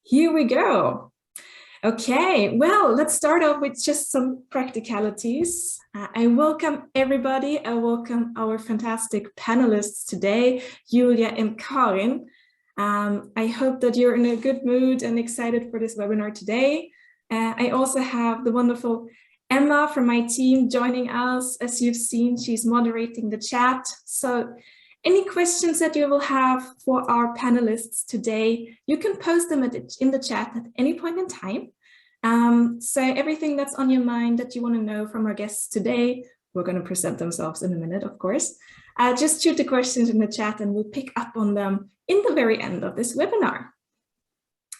Here we go. Okay, well, let's start off with just some practicalities. I welcome everybody. I welcome our fantastic panelists today, Julia and Karin. I hope that you're in a good mood and excited for this webinar today. I also have the wonderful Emma from my team joining us. As you've seen, she's moderating the chat. So any questions that you will have for our panelists today, you can post them in the chat at any point in time. So everything that's on your mind that you want to know from our guests today, we're going to present themselves in a minute, of course. Just shoot the questions in the chat and we'll pick up on them in the very end of this webinar.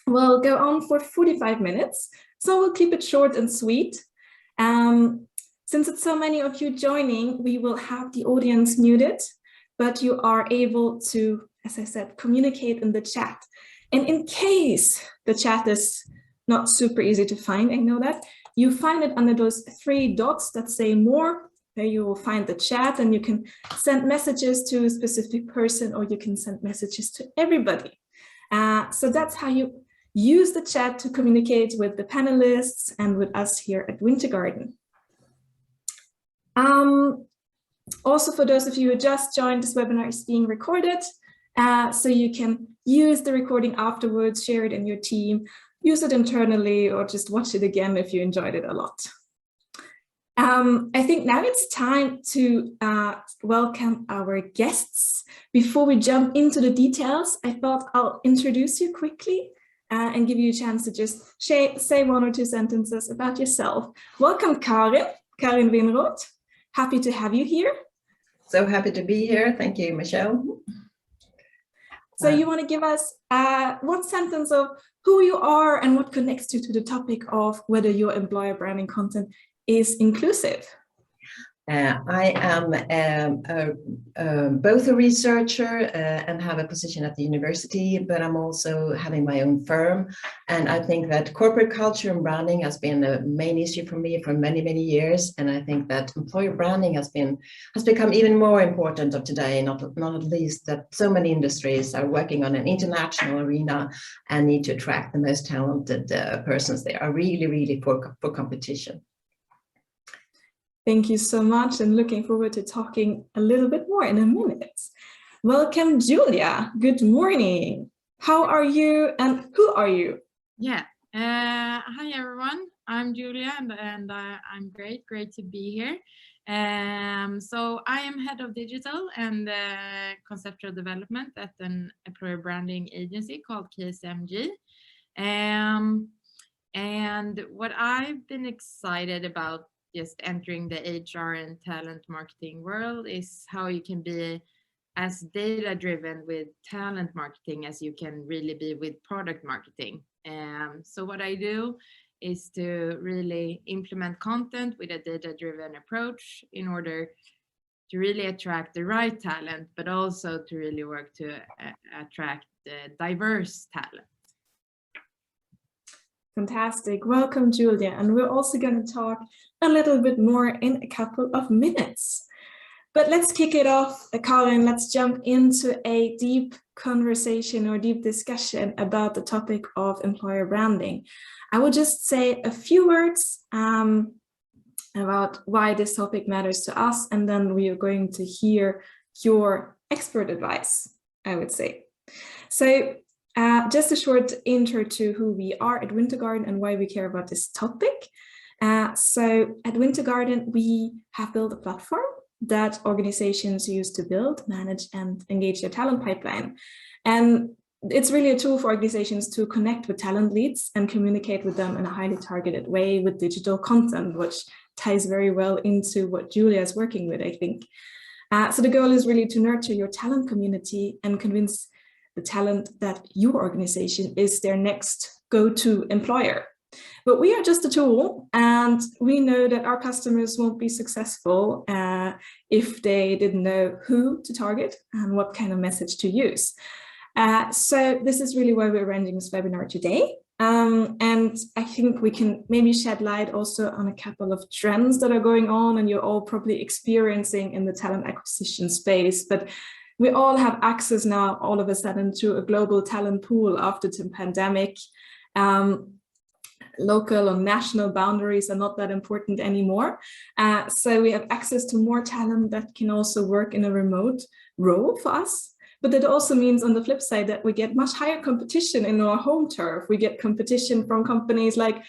We'll go on for 45 minutes, so we'll keep it short and sweet. Since it's so many of you joining, we will have the audience muted, but you are able to, as I said, communicate in the chat. And in case the chat is not super easy to find, I know that, you find it under those 3 dots that say more. There you will find the chat and you can send messages to a specific person or you can send messages to everybody. So that's how you use the chat to communicate with the panelists and with us here at Wintrgarden. Also, for those of you who just joined, this webinar is being recorded, so you can use the recording afterwards, share it in your team, use it internally, or just watch it again if you enjoyed it a lot. I think now it's time to welcome our guests. Before we jump into the details, I thought I'll introduce you quickly and give you a chance to just say 1 or 2 sentences about yourself. Welcome, Karin Winroth. Happy to have you here. So happy to be here. Thank you, Michelle. So you want to give us 1 sentence of who you are and what connects you to the topic of whether your employer branding content is inclusive? I am both a researcher and have a position at the university, but I'm also having my own firm. And I think that corporate culture and branding has been a main issue for me for many, many years. And I think that employer branding has become even more important of today, not at least that so many industries are working on an international arena and need to attract the most talented persons. They are really, really for competition. Thank you so much, and looking forward to talking a little bit more in a minute. Welcome, Julia. Good morning. How are you and who are you? Yeah. Hi, everyone. I'm Julia, and I'm great to be here. So I am head of digital and conceptual development at an employer branding agency called KSMG. And what I've been excited about just entering the HR and talent marketing world is how you can be as data driven with talent marketing as you can really be with product marketing. So what I do is to really implement content with a data driven approach in order to really attract the right talent, but also to really work to attract diverse talent. Fantastic. Welcome, Julia. And we're also going to talk a little bit more in a couple of minutes. But let's kick it off, Karin. Let's jump into a deep conversation or deep discussion about the topic of employer branding. I will just say a few words about why this topic matters to us, and then we are going to hear your expert advice, I would say. So just a short intro to who we are at Wintrgarden and why we care about this topic. So at Wintrgarden, we have built a platform that organizations use to build, manage, and engage their talent pipeline. And it's really a tool for organizations to connect with talent leads and communicate with them in a highly targeted way with digital content, which ties very well into what Julia is working with, I think. So the goal is really to nurture your talent community and convince the talent that your organization is their next go-to employer. But we are just a tool, and we know that our customers won't be successful if they didn't know who to target and what kind of message to use. So this is really why we're arranging this webinar today. And I think we can maybe shed light also on a couple of trends that are going on and you're all probably experiencing in the talent acquisition space. But we all have access now all of a sudden to a global talent pool after the pandemic. Local or national boundaries are not that important anymore. So we have access to more talent that can also work in a remote role for us. But that also means on the flip side that we get much higher competition in our home turf. We get competition from companies like,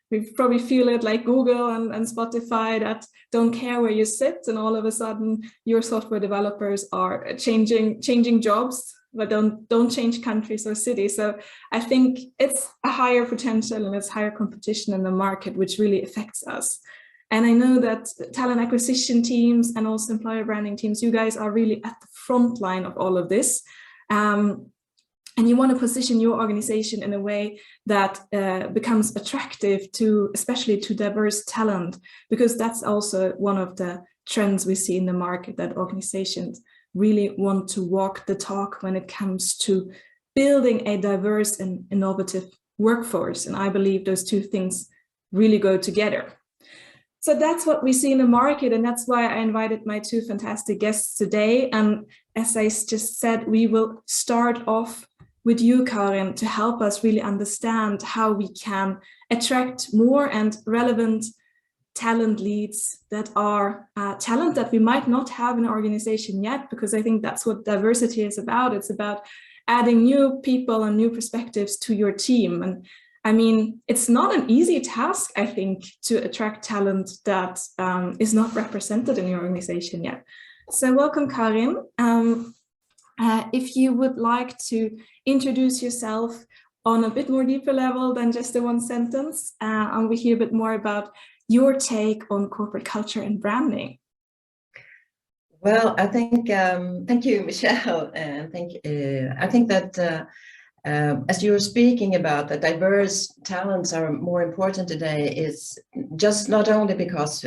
we probably feel it, like Google and Spotify, that don't care where you sit, and all of a sudden your software developers are changing jobs, but don't change countries or cities. So I think it's a higher potential and it's higher competition in the market, which really affects us. And I know that talent acquisition teams and also employer branding teams, you guys are really at the front line of all of this. And you want to position your organization in a way that becomes attractive to, especially to diverse talent, because that's also one of the trends we see in the market, that organizations really want to walk the talk when it comes to building a diverse and innovative workforce. And I believe those two things really go together. So that's what we see in the market, and that's why I invited my two fantastic guests today. And as I just said, we will start off with you, Karin, to help us really understand how we can attract more and relevant talent leads that are talent that we might not have in an organization yet, because I think that's what diversity is about. It's about adding new people and new perspectives to your team. And I mean, it's not an easy task, I think, to attract talent that is not represented in your organization yet. So welcome, Karin. If you would like to introduce yourself on a bit more deeper level than just the one sentence, and we hear a bit more about your take on corporate culture and branding. Well, I think, thank you, Michelle. And I think that as you were speaking about, the diverse talents are more important today, is just not only because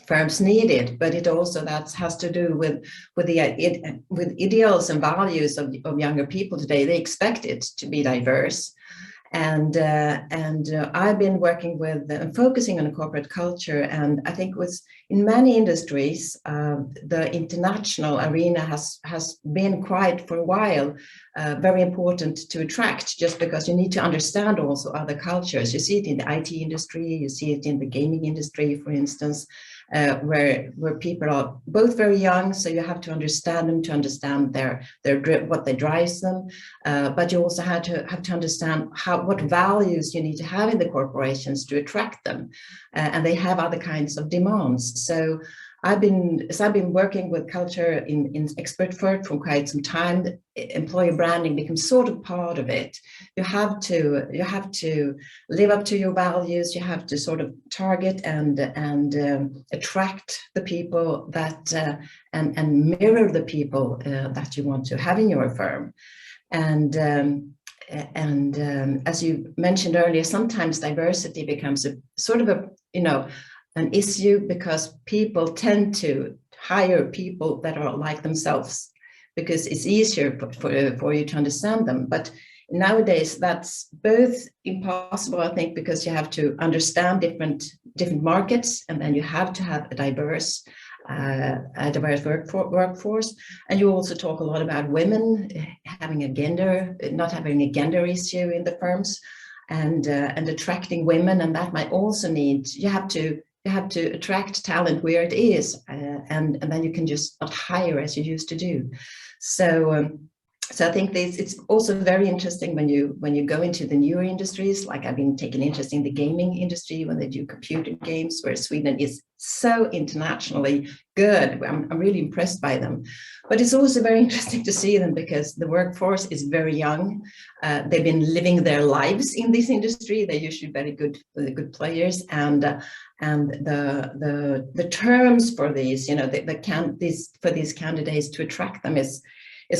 firms need it, but it also that has to do with ideals and values of younger people today. They expect it to be diverse. And I've been working with and focusing on corporate culture, and I think in many industries, the international arena has been quite for a while very important to attract, just because you need to understand also other cultures. You see it in the IT industry, you see it in the gaming industry, for instance, where people are both very young, so you have to understand them to understand what they drives them, but you also have to understand what values you need to have in the corporations to attract them, and they have other kinds of demands. So I've been working with culture in expert for quite some time. Employer branding becomes sort of part of it. You have to live up to your values. You have to sort of target and attract the people that and mirror the people that you want to have in your firm. And as you mentioned earlier, sometimes diversity becomes a sort of an issue, because people tend to hire people that are like themselves, because it's easier for you to understand them. But nowadays, that's both impossible, I think, because you have to understand different markets, and then you have to have a diverse workforce. And you also talk a lot about women not having a gender issue in the firms, and attracting women, and that might also you have to attract talent where it is, and then you can just not hire as you used to do. So I think it's also very interesting when you go into the newer industries. Like I've been taking interest in the gaming industry when they do computer games, where Sweden is so internationally good. I'm really impressed by them. But it's also very interesting to see them, because the workforce is very young. They've been living their lives in this industry. They're usually very good players, and the terms for these, for these candidates to attract them is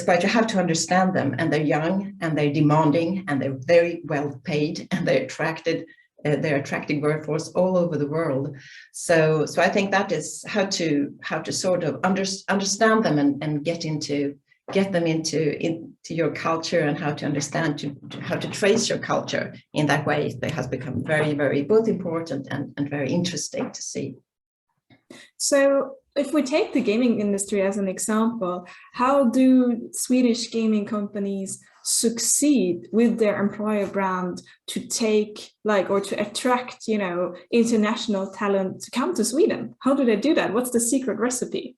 quite, you have to understand them, and they're young, and they're demanding, and they're very well paid, and they're attracting workforce all over the world. So I think that is how to sort of understand them and get them into your culture, and how to understand how to trace your culture in that way. That has become very, very both important and very interesting to see. So if we take the gaming industry as an example, how do Swedish gaming companies succeed with their employer brand to take or to attract, international talent to come to Sweden? How do they do that? What's the secret recipe?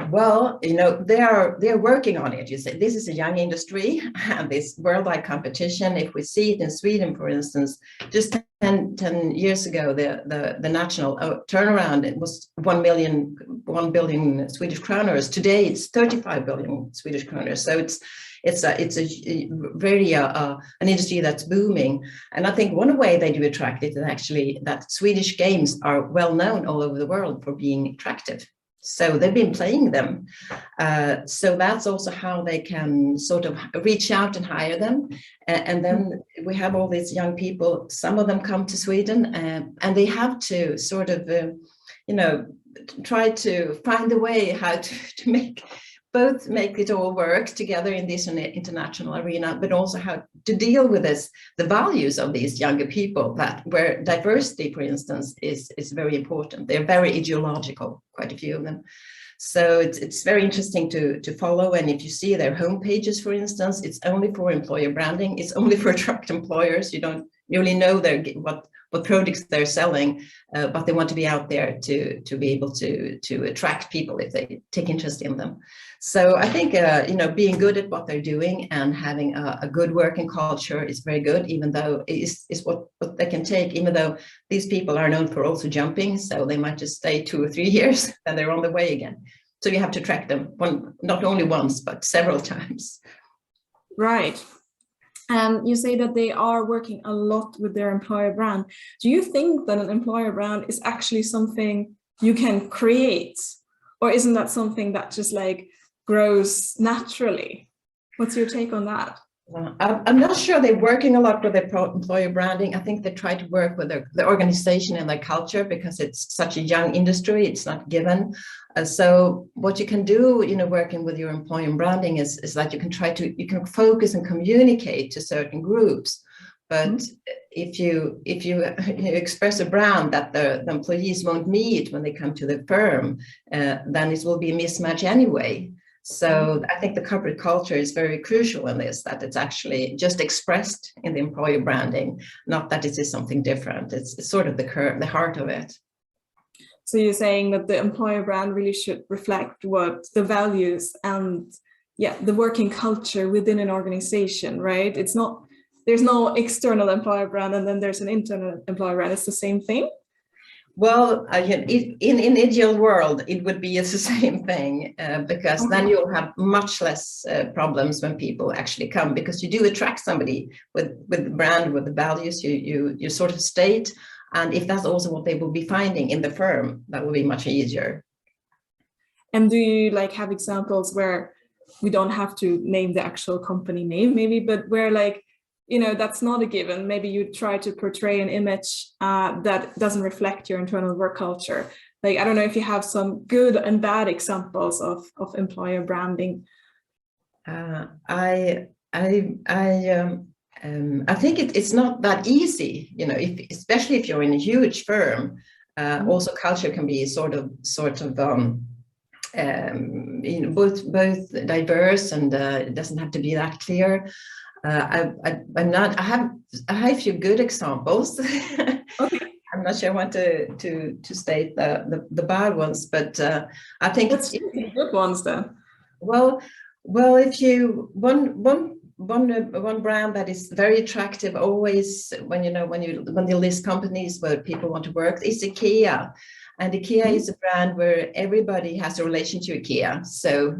Well, they're working on it. You say this is a young industry and this worldwide competition. If we see it in Sweden, for instance, just 10 years ago, the national turnaround, it was 1 billion Swedish kroners. Today, it's 35 billion Swedish kroners. So it's a very an industry that's booming. And I think one way they do attract it is actually that Swedish games are well known all over the world for being attractive. So they've been playing them. So that's also how they can sort of reach out and hire them. And then we have all these young people, some of them come to Sweden and they have to sort of, try to find a way how to make it all work together in this international arena, but also how to deal with the values of these younger people, where diversity, for instance, is very important. They're very ideological, quite a few of them. So it's very interesting to follow. And if you see their home pages, for instance, it's only for employer branding. It's only for attract employers. You don't really know what products they're selling, but they want to be out there to be able to attract people if they take interest in them. So I think, being good at what they're doing and having a good working culture is very good, even though it's what they can take, even though these people are known for also jumping. So they might just stay 2 or 3 years and they're on the way again. So you have to track them not only once, but several times. Right. And you say that they are working a lot with their employer brand. Do you think that an employer brand is actually something you can create? Or isn't that something that just grows naturally? What's your take on that? I'm not sure they're working a lot with their employer branding. I think they try to work with the organization and their culture because it's such a young industry. It's not given. So what you can do, working with your employer branding is that you can focus and communicate to certain groups. But if you express a brand that the employees won't meet when they come to the firm, then it will be a mismatch anyway. So I think the corporate culture is very crucial in this, that it's actually just expressed in the employer branding, not that it is something different. It's sort of the heart of it. So you're saying that the employer brand really should reflect what the values and the working culture within an organization, right? There's no external employer brand and then there's an internal employer brand. It's the same thing. Well, in ideal world, it would be the same thing because then you'll have much less problems when people actually come, because you do attract somebody with the brand, with the values you sort of state. And if that's also what they will be finding in the firm, that will be much easier. And do you have examples where we don't have to name the actual company name maybe, but where that's not a given? Maybe you try to portray an image that doesn't reflect your internal work culture. I don't know if you have some good and bad examples of employer branding. I think it's not that easy, especially if you're in a huge firm. Also, culture can be sort of both diverse, and it doesn't have to be that clear. I have a few good examples. Okay. I'm not sure I want to state the bad ones, but I think it's good ones then. Well, if you one brand that is very attractive always when you list companies where people want to work is IKEA. And IKEA is a brand where everybody has a relation to IKEA. So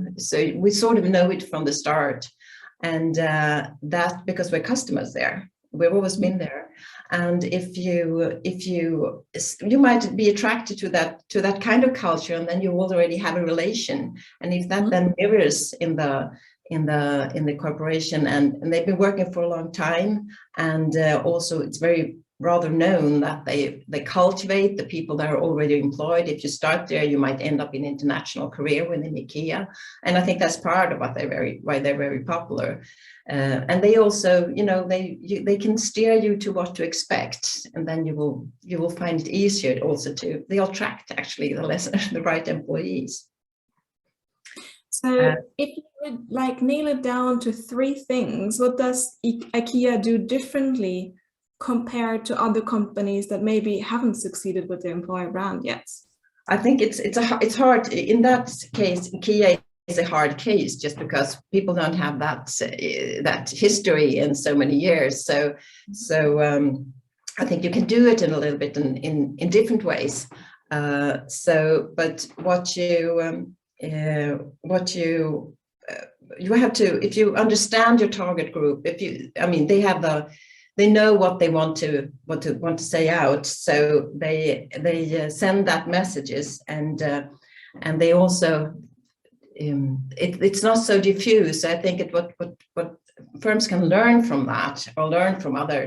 we sort of know it from the start. And that because we're customers there, we've always been there. And if you might be attracted to that kind of culture, and then you already have a relation. And if that then mirrors in the corporation, and they've been working for a long time, and also it's very rather known that they cultivate the people that are already employed. If you start there, you might end up in an international career within IKEA, and I think that's part of why they're very popular. And they also, they can steer you to what to expect, and then you will find it easier also they'll attract actually the right employees. So if you would like nail it down to three things, what does IKEA do differently compared to other companies that maybe haven't succeeded with the employer brand yet? I think it's hard in that case. IKEA is a hard case just because people don't have that history in so many years. So I think you can do it in a little bit in different ways. But what you have to, if you understand your target group, they know what they want to say out, so they send that messages, and they also it's not so diffuse. I think what firms can learn from that, or learn from other,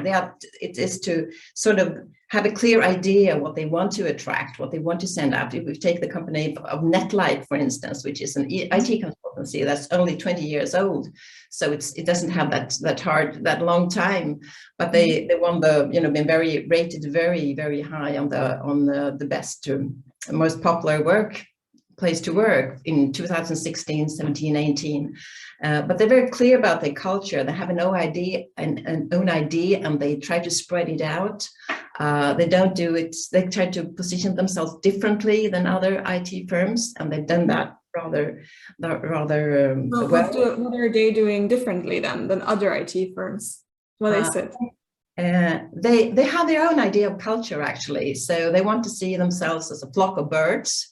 it is to sort of have a clear idea what they want to attract, what they want to send out. If we take the company of Netlight, for instance, which is an IT consultancy that's only 20 years old, so it doesn't have that long time, but they won been rated very, very high on the best most popular place to work in 2016, 17, 18. But they're very clear about their culture. They have an own idea, and they try to spread it out. They don't do it. They try to position themselves differently than other IT firms, and they've done that rather well. What are they doing differently than other IT firms? What is it? They have their own idea of culture, actually. So they want to see themselves as a flock of birds.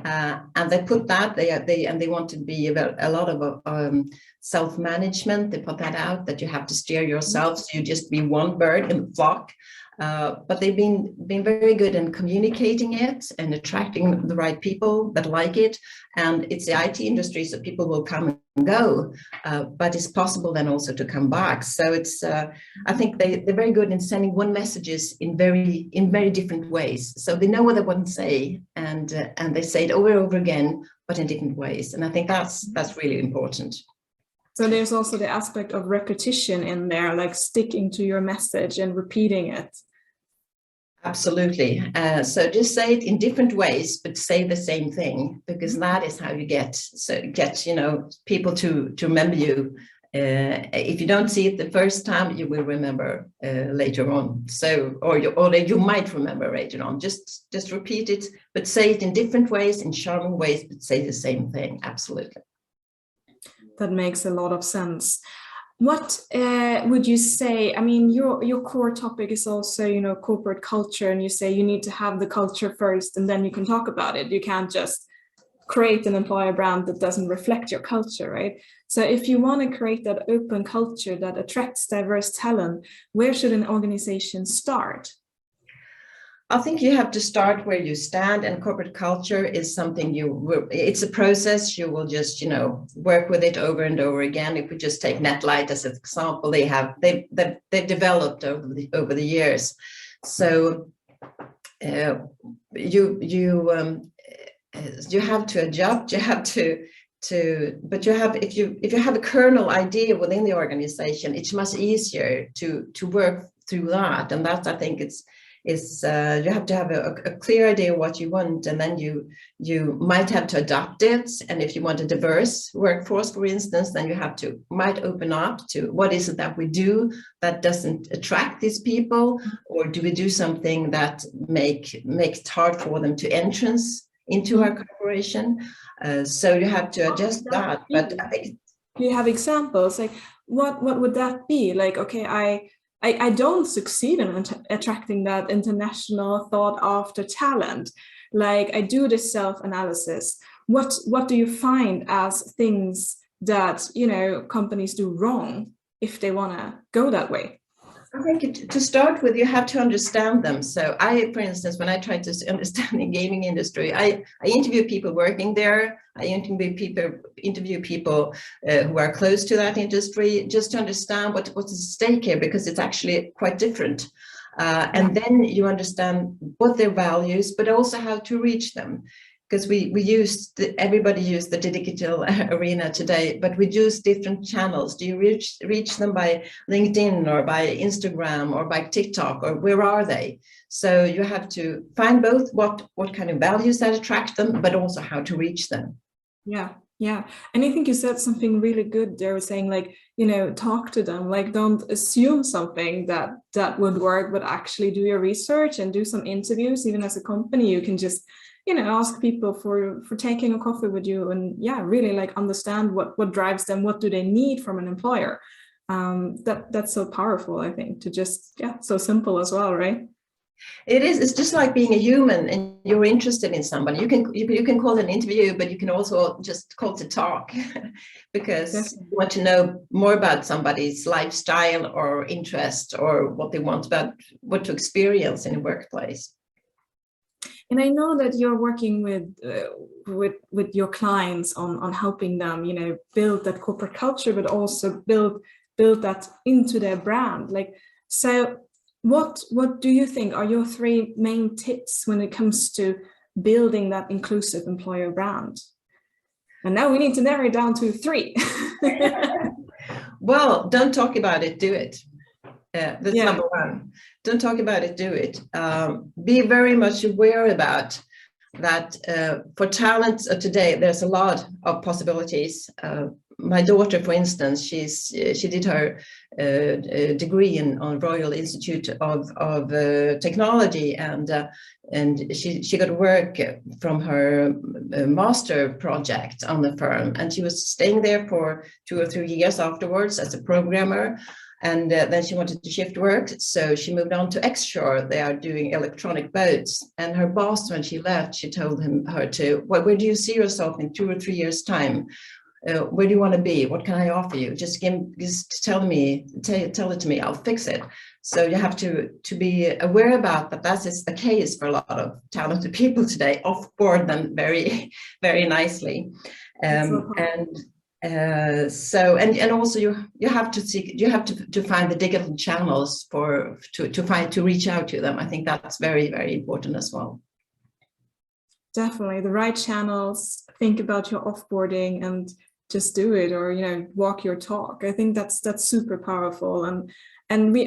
And they put that they want to be about a lot of self-management. They put that out, that you have to steer yourself, so you just be one bird in the flock. But they've been very good in communicating it and attracting the right people that like it. And it's the IT industry, so people will come and go, but it's possible then also to come back. So it's I think they're very good in sending one messages in very different ways. So they know what they want to say, and they say it over and over again, but in different ways. And I think that's really important. So there's also the aspect of repetition in there, like sticking to your message and repeating it. Absolutely. So just say it in different ways, but say the same thing, because that is how you get people to remember you. If you don't see it the first time, you will remember later on. So, or you might remember later on. Just repeat it, but say it in different ways, in charming ways, but say the same thing. Absolutely. That makes a lot of sense. What would you say? I mean, your core topic is also, corporate culture, and you say you need to have the culture first, and then you can talk about it. You can't just create an employer brand that doesn't reflect your culture, right? So if you want to create that open culture that attracts diverse talent, where should an organization start? I think you have to start where you stand, and corporate culture is something it's a process. You will just, work with it over and over again. If we just take Netlight as an example, they've developed over the years. So you have to adjust. You have but if you have a kernel idea within the organization, it's much easier to work through that. And that's, I think, you have to have a clear idea of what you want, and then you might have to adapt it. And if you want a diverse workforce, for instance, then you might open up to what is it that we do that doesn't attract these people, or do we do something that makes it hard for them to entrance into our corporation? So you have to adjust that. But I think, do you have examples? Like what would that be? Like, okay, I don't succeed in attracting that international thought after talent. Like, I do this self-analysis. What do you find as things that, companies do wrong if they want to go that way? I think to start with, you have to understand them. So for instance, when I try to understand the gaming industry, I interview people working there. I interview people who are close to that industry, just to understand what's at stake here, because it's actually quite different. And then you understand what their values, but also how to reach them. Because everybody use the digital arena today, but we use different channels. Do you reach them by LinkedIn or by Instagram or by TikTok, or where are they? So you have to find both what kind of values that attract them, but also how to reach them. Yeah, Yeah, and I think you said something really good there, saying like, you know, talk to them, like don't assume something that would work, but actually do your research and do some interviews. Even as a company, you can just, you know, ask people for taking a coffee with you, and yeah, really like understand what drives them, what do they need from an employer. That's so powerful, I think, to just, yeah, so simple as well, right? It is. It's just like being a human, and you're interested in somebody. You can call it an interview, but you can also just call to talk, because Definitely. you want to know more about somebody's lifestyle or interest, or what they want about what to experience in a workplace. And I know that you're working with your clients on helping them, you know, build that corporate culture, but also build that into their brand. Like, so what do you think are your 3 main tips when it comes to building that inclusive employer brand? And now we need to narrow it down to 3. Well, don't talk about it, do it. That's Yeah. number 1. Don't talk about it, do it. Be very much aware about that. For talents of today, there's a lot of possibilities. My daughter, for instance, she did her degree on Royal Institute of Technology, and she got work from her master project on the firm, and she was staying there for 2 or 3 years afterwards as a programmer. And then she wanted to shift work, so she moved on to Exshore. They are doing electronic boats. And her boss, when she left, she told her to, well, where do you see yourself in 2 or 3 years' time? Where do you want to be? What can I offer you? Just tell it to me. I'll fix it. So you have to be aware about that. That is the case for a lot of talented people today. Offboard them very, very nicely, and also you have to find the digital channels to reach out to them. I think that's very, very important as well. Definitely the right channels. Think about your offboarding and just do it, or, you know, walk your talk. I think that's super powerful. And we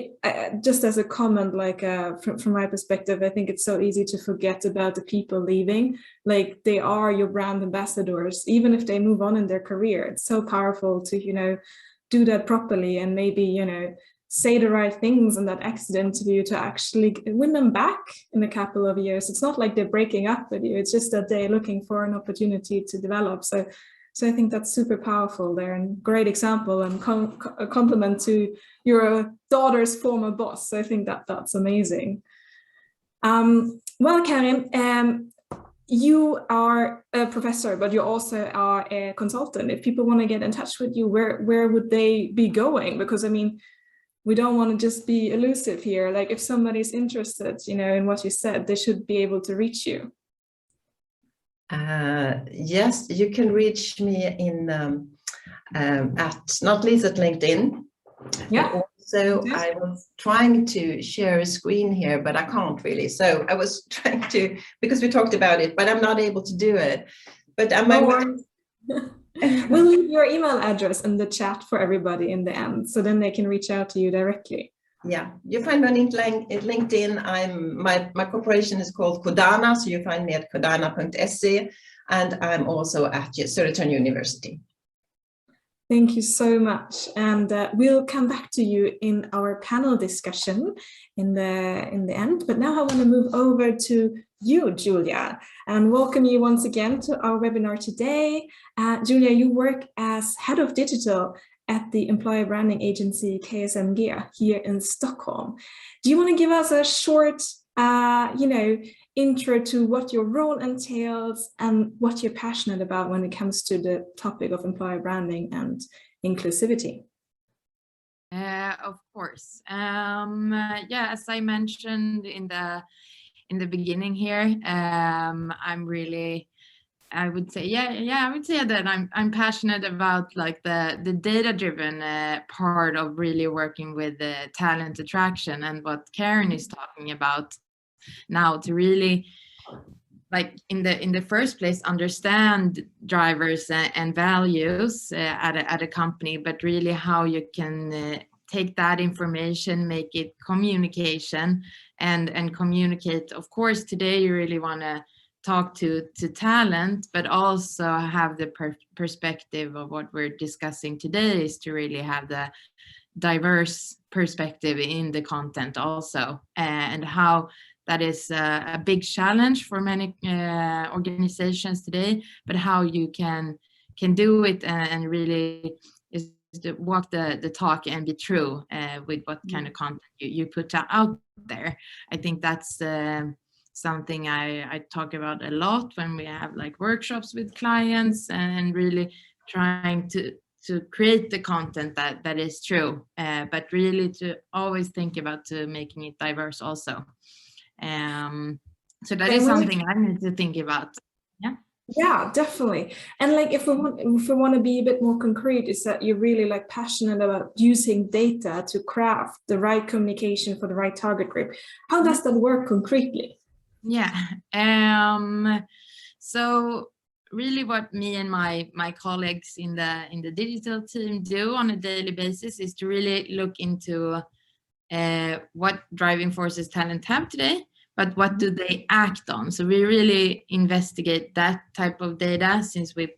just as a comment, like from my perspective, I think it's so easy to forget about the people leaving. Like, they are your brand ambassadors, even if they move on in their career. It's so powerful to, you know, do that properly, and maybe, you know, say the right things in that exit interview to actually win them back in a couple of years. It's not like they're breaking up with you. It's just that they're looking for an opportunity to develop. So I think that's super powerful there, and great example, and a compliment to your daughter's former boss. So I think that's amazing. Well, Karin, you are a professor, but you also are a consultant. If people want to get in touch with you, where would they be going? Because, I mean, we don't want to just be elusive here. Like, if somebody's interested, you know, in what you said, they should be able to reach you. Yes, you can reach me not least at LinkedIn. Yeah. So I was trying to share a screen here, but I can't really. So I was trying to, because we talked about it, but I'm not able to do it. But we'll leave your email address in the chat for everybody in the end, so then they can reach out to you directly. Yeah, you find me on LinkedIn. My corporation is called Kodana, so you find me at kodana.se, and I'm also at Södertörn University. Thank you so much, and we'll come back to you in our panel discussion in the end. But now I want to move over to you, Julia, and welcome you once again to our webinar today. Julia, you work as head of digital at the employer branding agency KSMG here in Stockholm. Do you want to give us a short, intro to what your role entails and what you're passionate about when it comes to the topic of employer branding and inclusivity? Of course. Yeah, as I mentioned in the beginning here, I would say that I'm passionate about like the data-driven part of really working with the talent attraction, and what Karin is talking about now, to really, like, in the first place, understand drivers and values at a company, but really how you can take that information, make it communication, and communicate. Of course, today you really want to talk to talent, but also have the perspective of what we're discussing today, is to really have the diverse perspective in the content also, and how that is a big challenge for many organizations today, but how you can do it and really is to walk the talk and be true with what kind of content you put out there. I think that's something I talk about a lot when we have like workshops with clients, and really trying to create the content that is true, but really to always think about making it diverse also. So that is something I need to think about. Yeah, definitely. And like if we want to be a bit more concrete, is that you're really like passionate about using data to craft the right communication for the right target group. How does that work concretely? Yeah. So really what me and my colleagues in the digital team do on a daily basis is to really look into what driving forces talent have today, but what do they act on? So we really investigate that type of data, since we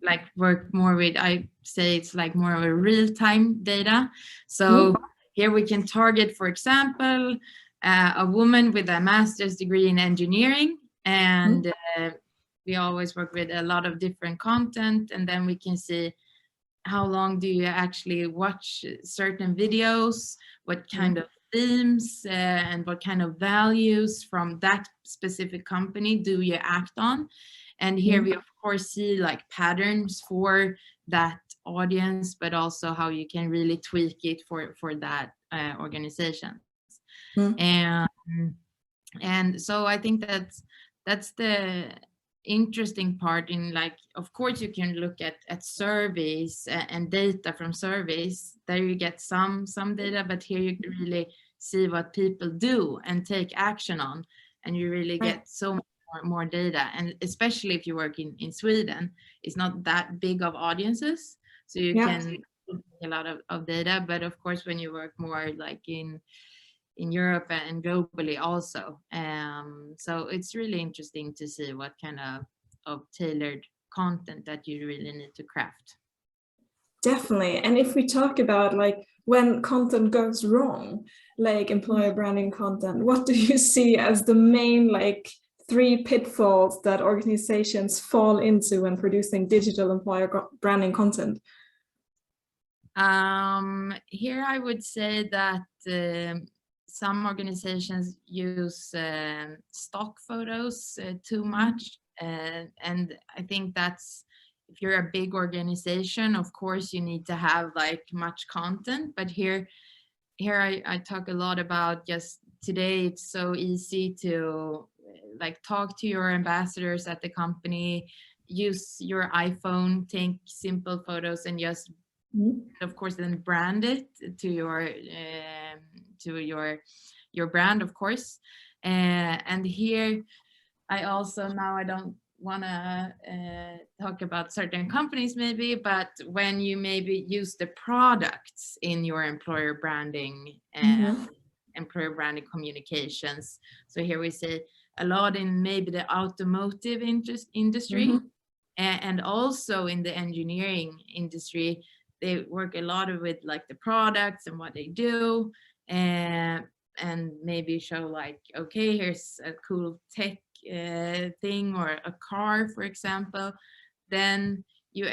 like work more with, I say it's like more of a real-time data. So here we can target, for example, a woman with a master's degree in engineering, and we always work with a lot of different content, and then we can see how long do you actually watch certain videos, what kind of themes and what kind of values from that specific company do you act on. And here we of course see like patterns for that audience, but also how you can really tweak it for that organization. And so I think that's the interesting part in, like, of course you can look at surveys and data from surveys. There you get some data, but here you can really see what people do and take action on, and you really get so much more data. And especially if you work in Sweden, it's not that big of audiences, so you can a lot of data. But of course when you work more like in Europe and globally also. So it's really interesting to see what kind of tailored content that you really need to craft. Definitely. And if we talk about like when content goes wrong, like employer branding content, what do you see as the main like 3 pitfalls that organizations fall into when producing digital employer branding content? Here I would say that some organizations use stock photos too much, and I think that's, if you're a big organization, of course you need to have like much content, but here I talk a lot about, just today it's so easy to like talk to your ambassadors at the company, use your iPhone, take simple photos, and just of course then brand it to your brand, of course. And here I also, now I don't want to talk about certain companies maybe, but when you maybe use the products in your employer branding communications. So here we say a lot in maybe the automotive industry and also in the engineering industry. They work a lot with like the products and what they do, and maybe show like, okay, here's a cool tech thing or a car, for example. Then you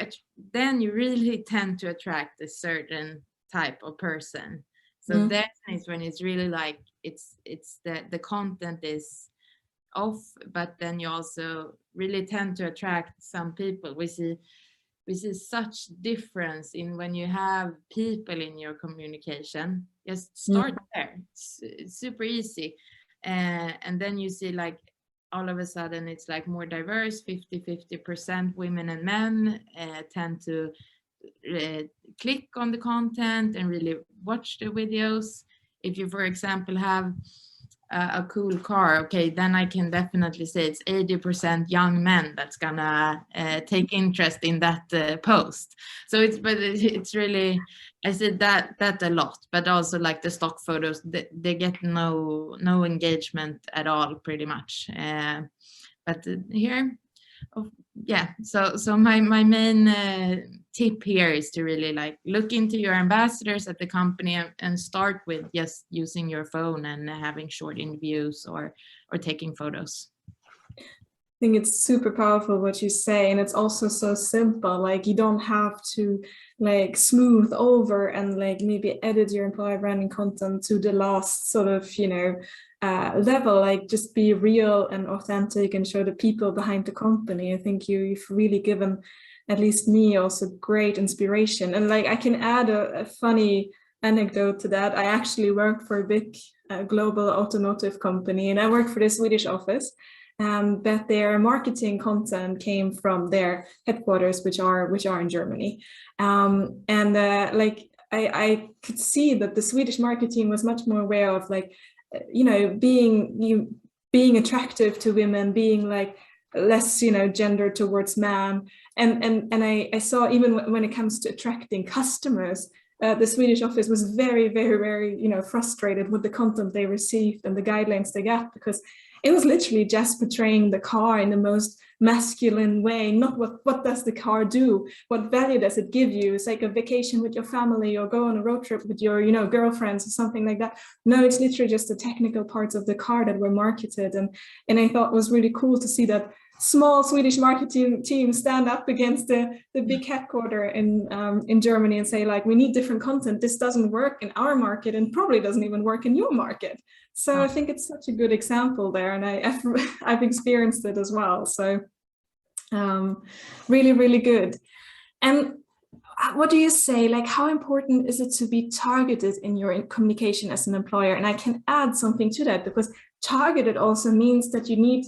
really tend to attract a certain type of person. So that is when it's really like it's the content is off, but then you also really tend to attract some people. We see such difference in when you have people in your communication. Just start there. It's super easy. And then you see like all of a sudden it's like more diverse, 50% women and men tend to click on the content and really watch the videos. If you, for example, have a cool car, okay, then I can definitely say it's 80% young men that's gonna take interest in that post. So it's really, I said that a lot, but also like the stock photos, they get no engagement at all, pretty much. But here, yeah, so my main tip here is to really like look into your ambassadors at the company and start with just using your phone and having short interviews or taking photos. I think it's super powerful what you say, and it's also so simple. Like you don't have to like smooth over and like maybe edit your employer branding content to the last sort of, you know, level. Like just be real and authentic and show the people behind the company. I think you've really given at least me also great inspiration. And like I can add a funny anecdote to that. I actually worked for a big global automotive company, and I worked for the Swedish office. But their marketing content came from their headquarters, which are in Germany. Like I could see that the Swedish marketing was much more aware of like, you know, being attractive to women, being like less, you know, gender towards man. And I saw even when it comes to attracting customers, the Swedish office was very, very, very, you know, frustrated with the content they received and the guidelines they got, because it was literally just portraying the car in the most masculine way, not what does the car do, what value does it give you. It's like a vacation with your family or go on a road trip with your, you know, girlfriends or something like that. No, it's literally just the technical parts of the car that were marketed. And I thought it was really cool to see that small Swedish marketing team stand up against the big headquarter in Germany and say like, we need different content. This doesn't work in our market and probably doesn't even work in your market. So I think it's such a good example there, and I've experienced it as well. So really, really good. And what do you say, like how important is it to be targeted in your communication as an employer? And I can add something to that, because targeted also means that you need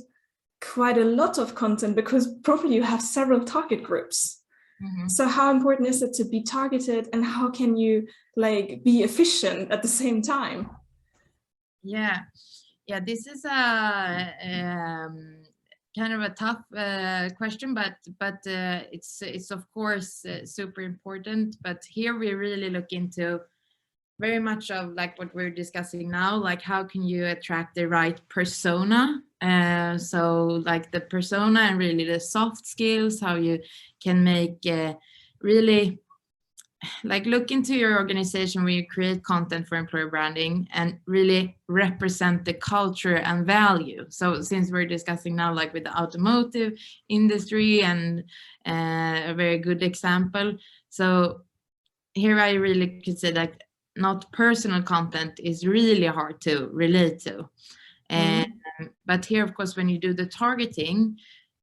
quite a lot of content, because probably you have several target groups. Mm-hmm. So how important is it to be targeted, and how can you like be efficient at the same time? Yeah, this is a kind of a tough question, but it's of course super important. But here we really look into very much of like what we're discussing now, like how can you attract the right persona? So like the persona and really the soft skills, how you can make really like look into your organization where you create content for employer branding and really represent the culture and value. So since we're discussing now like with the automotive industry and a very good example. So here I really could say like not personal content is really hard to relate to. But here, of course, when you do the targeting,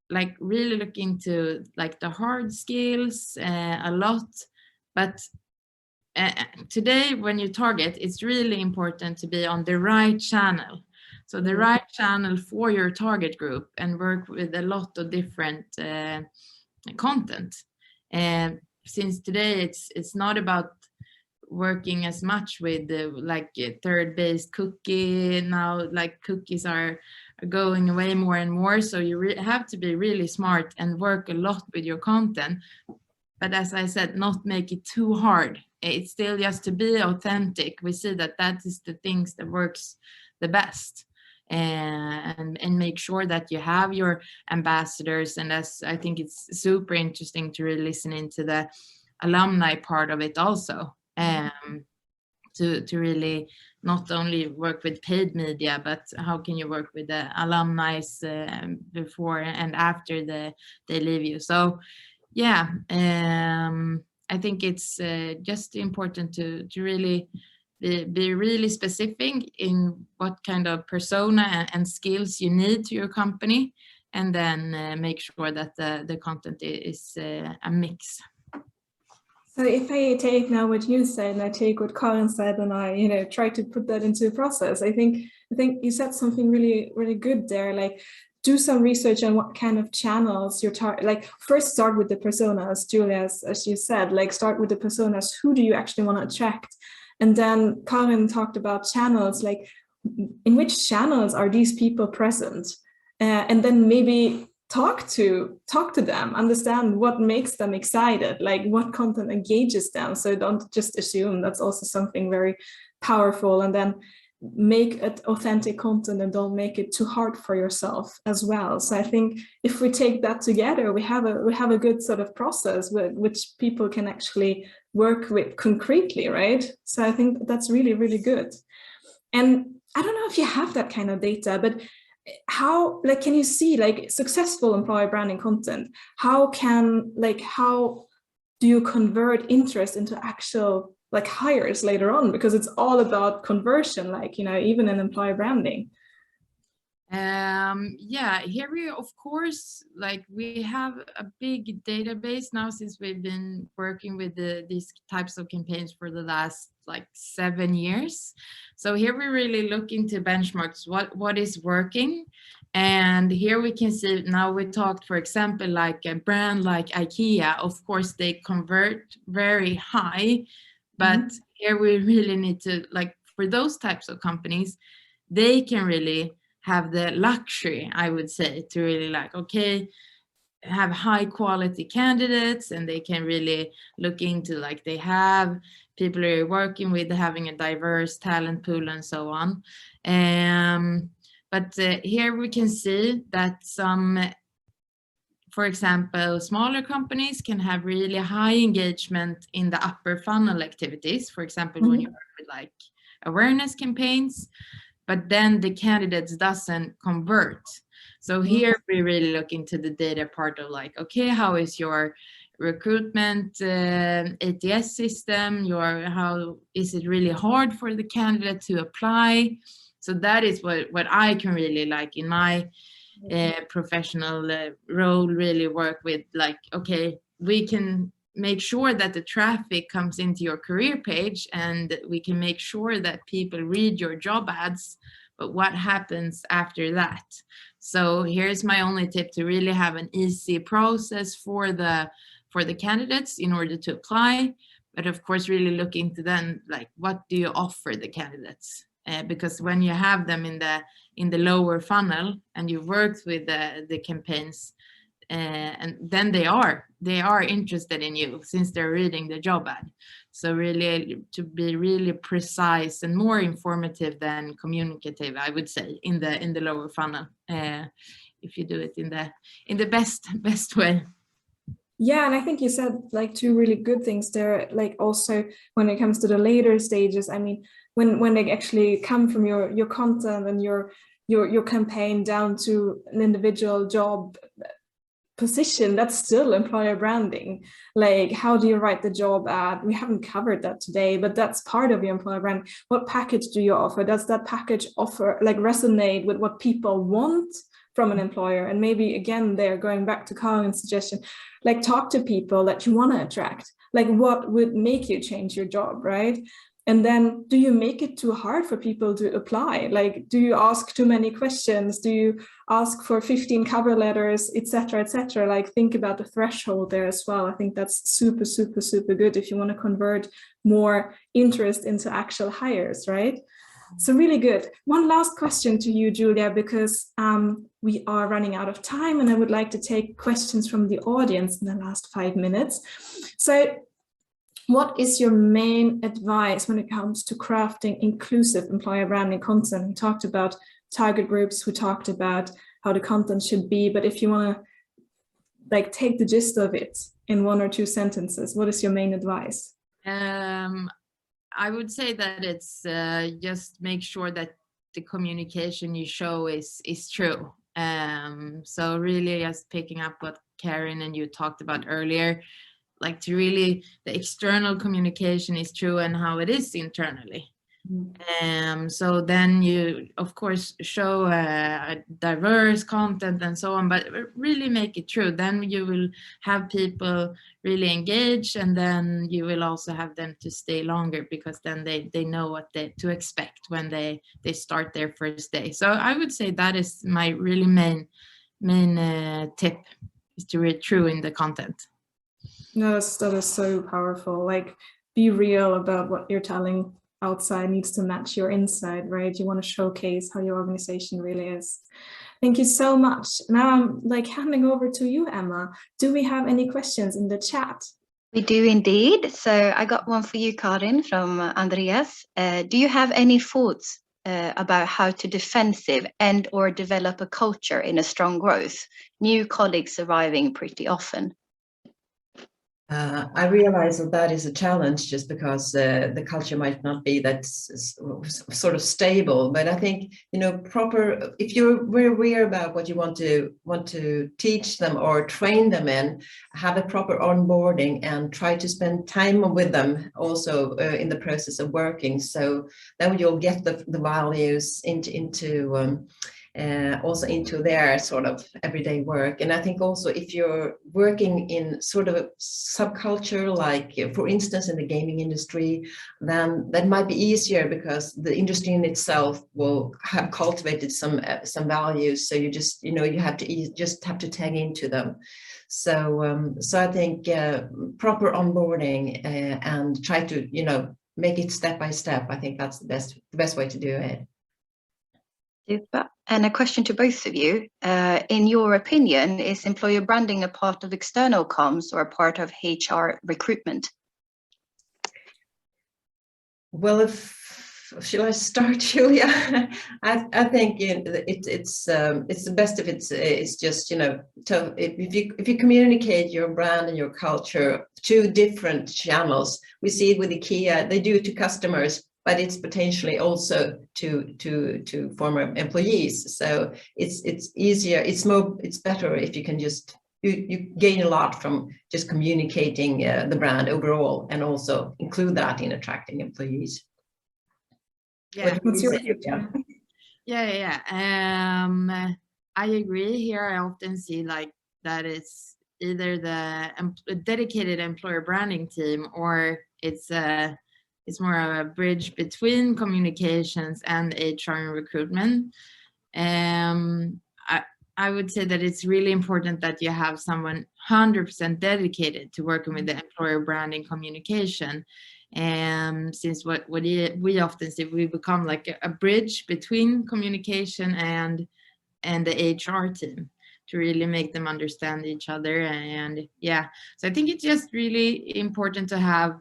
like really look into like the hard skills a lot. But today, when you target, it's really important to be on the right channel. So the right channel for your target group, and work with a lot of different content. And since today, it's not about working as much with like third-based cookie. Now, like cookies are going away more and more. So you have to be really smart and work a lot with your content. But as I said, not make it too hard. It's still just to be authentic. We see that is the things that works the best. And make sure that you have your ambassadors. And I think it's super interesting to really listen into the alumni part of it also. To really not only work with paid media, but how can you work with the alumni before and after they leave you. So yeah, I think it's just important to really be really specific in what kind of persona and skills you need to your company, and then make sure that the content is a mix. So if I take now what you said and I take what Karin said and I, try to put that into a process, I think you said something really, really good there. Like, do some research on what kind of channels you're like first start with the personas, Julia, as you said, like start with the personas. Who do you actually want to attract? And then Karin talked about channels, like in which channels are these people present? And then maybe talk to them, understand what makes them excited, like what content engages them. So don't just assume. That's also something very powerful. And then make it authentic content and don't make it too hard for yourself as well. So I think if we take that together, we have a good sort of process which people can actually work with concretely, right? So I think that's really, really good. And I don't know if you have that kind of data, but how, like, can you see like successful employer branding content? How do you convert interest into actual like hires later on? Because it's all about conversion, like, you know, even in employer branding. Yeah, here we, of course, like we have a big database now since we've been working with these types of campaigns for the last like 7 years. So here we really look into benchmarks, what is working. And here we can see, now we talked, for example, like a brand like IKEA, of course, they convert very high, but here we really need to, like, for those types of companies, they can really have the luxury, I would say, to really like, okay, have high quality candidates, and they can really look into, like, they have people they're working with, having a diverse talent pool and so on. But here we can see that some, for example, smaller companies can have really high engagement in the upper funnel activities. For example, when you work with like awareness campaigns, but then the candidates doesn't convert. So here we really look into the data part of like, okay, how is your recruitment ATS system? How is it really hard for the candidate to apply? So that is what I can really, like, in my professional role, really work with, like, okay, we can make sure that the traffic comes into your career page, and we can make sure that people read your job ads, but what happens after that? So here's my only tip: to really have an easy process for the candidates in order to apply, but of course really look into then, like, what do you offer the candidates? Because when you have them in the lower funnel and you've worked with the campaigns, and then they are interested in you since they're reading the job ad. So really to be really precise and more informative than communicative, I would say, in the lower funnel, if you do it in the best way. Yeah, and I think you said like two really good things there. Like also when it comes to the later stages, I mean, when they actually come from your content and your campaign down to an individual job position, that's still employer branding. Like, how do you write the job ad? We haven't covered that today, but that's part of your employer brand. What package do you offer? Does that package offer, like, resonate with what people want from an employer? And maybe again, they're going back to Karin's suggestion, like, talk to people that you want to attract. Like, what would make you change your job, right? And then, do you make it too hard for people to apply? Like, do you ask too many questions? Do you ask for 15 cover letters, etc., etc.? Like, think about the threshold there as well. I think that's super, super, super good if you want to convert more interest into actual hires, right? So really good. One last question to you, Julia, because we are running out of time, and I would like to take questions from the audience in the last 5 minutes. So what is your main advice when it comes to crafting inclusive employer branding content? We talked about target groups, we talked about how the content should be, but if you want to, like, take the gist of it in 1 or 2 sentences, what is your main advice? I would say that it's just make sure that the communication you show is true. So really just picking up what Karin and you talked about earlier, like, to really, the external communication is true and how it is internally. So then you, of course, show diverse content and so on, but really make it true. Then you will have people really engage, and then you will also have them to stay longer, because then they know what to expect when they start their first day. So I would say that is my really main tip, is to read true in the content. No, that is so powerful. Like, be real about what you're telling outside needs to match your inside, right? You want to showcase how your organization really is. Thank you so much. Now I'm like handing over to you, Emma. Do we have any questions in the chat? We do indeed. So I got one for you, Karin, from Andreas. Do you have any thoughts about how to defensive and or develop a culture in a strong growth? New colleagues arriving pretty often. I realize that that is a challenge just because the culture might not be that sort of stable. But I think, you know, proper, if you're very aware about what you want to teach them or train them in, have a proper onboarding and try to spend time with them also in the process of working. So then you'll get the values into also into their sort of everyday work. And I think also if you're working in sort of a subculture, like for instance in the gaming industry, then that might be easier because the industry in itself will have cultivated some values. So you just, you know, you just have to tag into them. So so I think proper onboarding and try to, you know, make it step by step. I think that's the best way to do it. Super. And a question to both of you. In your opinion, is employer branding a part of external comms or a part of HR recruitment? Well, shall I start, Julia? I think it's the best if it's just, you know, if you communicate your brand and your culture to different channels. We see it with IKEA, they do it to customers, but it's potentially also to former employees. So it's easier, it's better if you can just, you gain a lot from just communicating the brand overall and also include that in attracting employees. Yeah. What's your I agree here. I often see like that it's either the dedicated employer branding team or it's more of a bridge between communications and HR and recruitment. I would say that it's really important that you have someone 100% dedicated to working with the employer branding communication. And since what we often see, we become like a bridge between communication and the HR team to really make them understand each other. And yeah, so I think it's just really important to have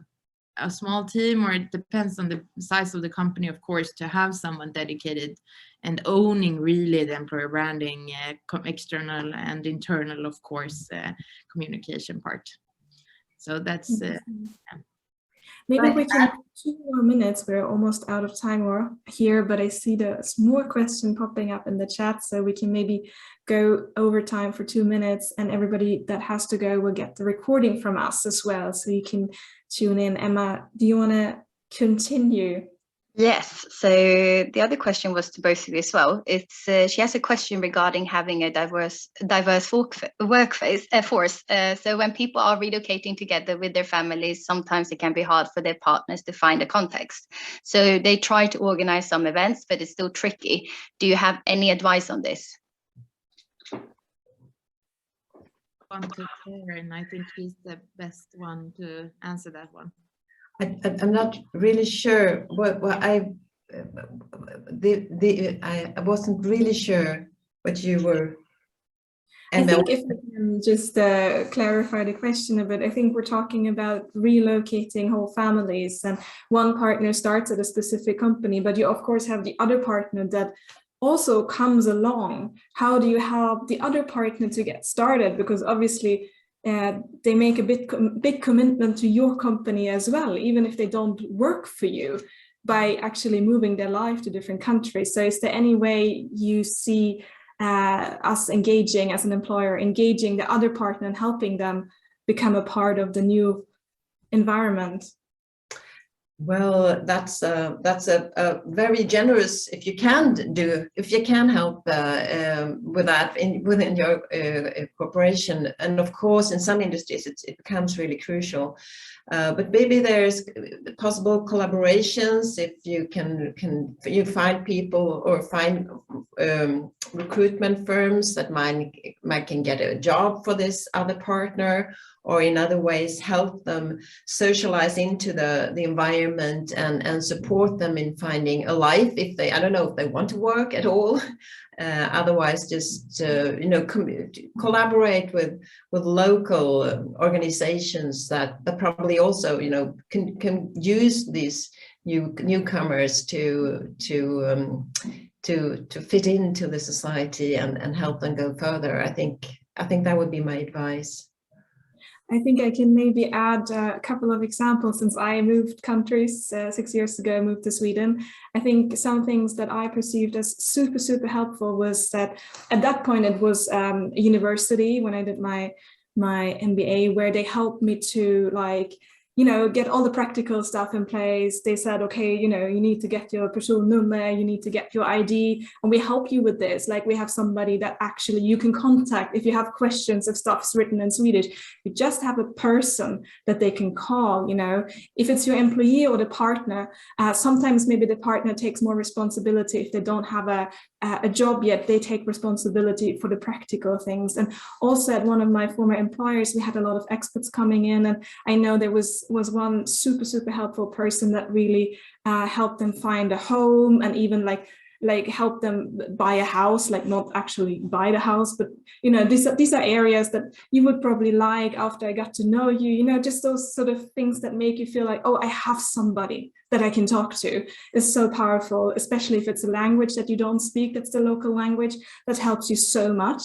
a small team, or it depends on the size of the company, of course, to have someone dedicated and owning really the employer branding, external and internal, of course, communication part. So that's yeah. Maybe we can 2 more minutes. We're almost out of time here, but I see there's more question popping up in the chat, so we can maybe go over time for 2 minutes, and everybody that has to go will get the recording from us as well, so you can tune in. Emma, do you want to continue? Yes. So the other question was to both of you as well. It's she has a question regarding having a diverse force. So when people are relocating together with their families, sometimes it can be hard for their partners to find a context. So they try to organize some events, but it's still tricky. Do you have any advice on this? And I think he's the best one to answer that one. I'm not really sure I wasn't really sure what you were. I think if we can just clarify the question a bit, I think we're talking about relocating whole families, and one partner starts at a specific company, but you of course have the other partner that also comes along. How do you help the other partner to get started? Because obviously they make a big commitment to your company as well, even if they don't work for you, by actually moving their life to different countries. So is there any way you see us engaging as an employer, engaging the other partner and helping them become a part of the new environment? Well, that's a very generous, if you can help with that within your corporation. And of course, in some industries, it becomes really crucial. But maybe there's possible collaborations if you can you find people or find recruitment firms that might can get a job for this other partner, or in other ways help them socialize into the environment and support them in finding a life if they, I don't know if they want to work at all. Otherwise, just collaborate with local organizations that probably also can use these newcomers to fit into the society and help them go further. I think that would be my advice. I think I can maybe add a couple of examples. Since I moved countries 6 years ago, I moved to Sweden. I think some things that I perceived as super, super helpful was that at that point it was university when I did my MBA, where they helped me to get all the practical stuff in place. They said, okay, you need to get your personnummer, you need to get your ID, and we help you with this. Like, we have somebody that actually you can contact if you have questions, if stuff's written in Swedish. You just have a person that they can call, if it's your employee or the partner. Sometimes maybe the partner takes more responsibility if they don't have a job yet. They take responsibility for the practical things. And also at one of my former employers, we had a lot of experts coming in, and I know there was one super, super helpful person that really helped them find a home, and even like help them buy a house, like not actually buy the house, but these are areas that you would probably like after I got to know you, just those sort of things that make you feel like, oh, I have somebody that I can talk to. Is so powerful, especially if it's a language that you don't speak, that's the local language. That helps you so much.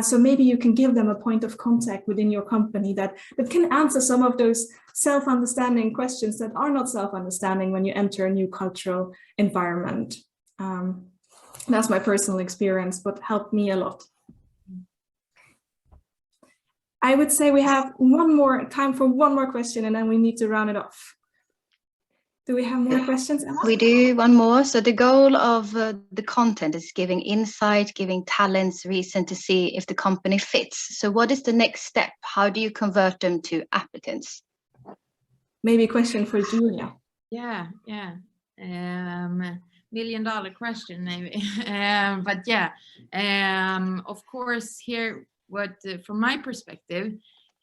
So maybe you can give them a point of contact within your company that can answer some of those self-understanding questions that are not self-understanding when you enter a new cultural environment. That's my personal experience, but helped me a lot. I would say we have time for one more question, and then we need to round it off. Do we have more questions, Emma? We do one more. So the goal of the content is giving insight, giving talents reason to see if the company fits. So what is the next step? How do you convert them to applicants? Maybe a question for Julia. Yeah. $1 million question maybe. But yeah, of course here, from my perspective,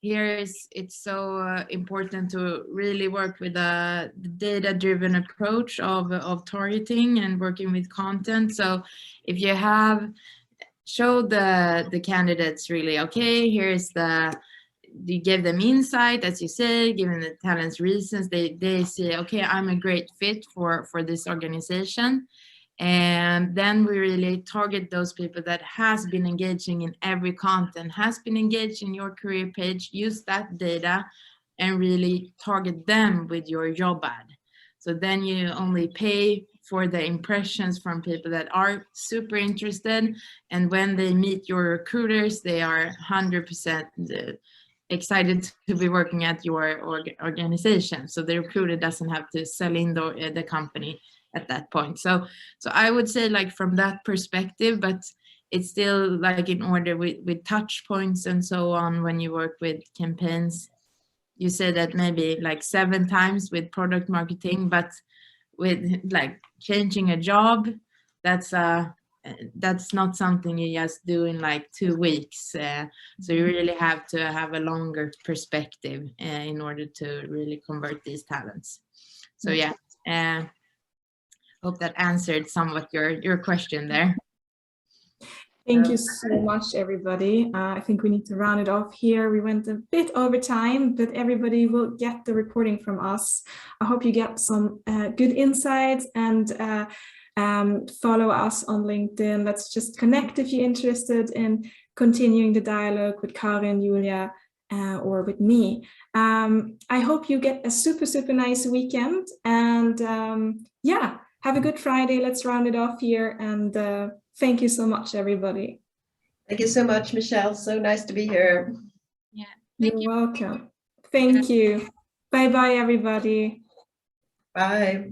it's so important to really work with a data-driven approach of targeting and working with content. So if you show the candidates really, okay, you give them insight, as you say, giving the talents reasons, they say, okay, I'm a great fit for this organization. And then we really target those people that has been engaging in every content, has been engaged in your career page, use that data and really target them with your job ad. So then you only pay for the impressions from people that are super interested. And when they meet your recruiters, they are 100% excited to be working at your organization. So the recruiter doesn't have to sell in the company at that point. So I would say, like, from that perspective, but it's still like in order with touch points and so on. When you work with campaigns, you say that maybe like 7 times with product marketing, but with like changing a job, that's not something you just do in like 2 weeks. So you really have to have a longer perspective in order to really convert these talents. So yeah, hope that answered somewhat your question there. Thank you so much, everybody. I think we need to round it off here. We went a bit over time, but everybody will get the recording from us. I hope you get some good insights, and follow us on LinkedIn. Let's just connect if you're interested in continuing the dialogue with Karin, Julia, or with me. I hope you get a super, super nice weekend, and yeah, have a good Friday. Let's round it off here, and thank you so much, everybody. Thank you so much, Michelle. So nice to be here. Yeah, You're welcome. Thank you. Bye-bye, everybody. Bye.